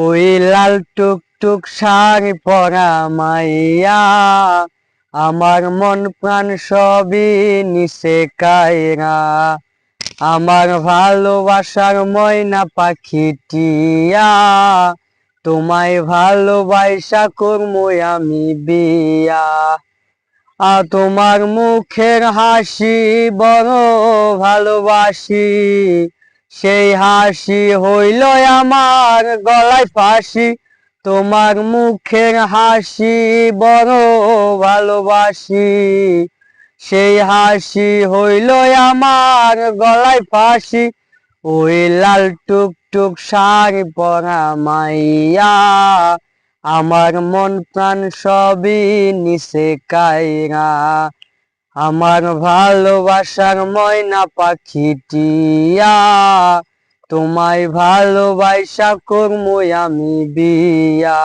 ওই লাল টুকটুক শাড়ি পরা মাইয়া আমার মন প্রাণ সবই নিচে কায়রা। আমার ভালোবাসার ময়না পাখি টিয়া, তোমায় ভালোবাসা করবো আমি বিয়া। তোমার মুখের হাসি বড় ভালোবাসি, সেই হাসি হইল আমার গলায় ফাঁসি। তোমার মুখের হাসি বড় ভালোবাসি, সেই হাসি হইল আমার গলায় ফাঁসি। ওই লাল টুকটুক শাড়ি পরা মাইয়া আমার মন প্রাণ সবই নিচে কায়রা। আমার ভালোবাসার ময়না পাখি টিয়া, তোমায় ভালোবাসা করবো আমি বিয়া।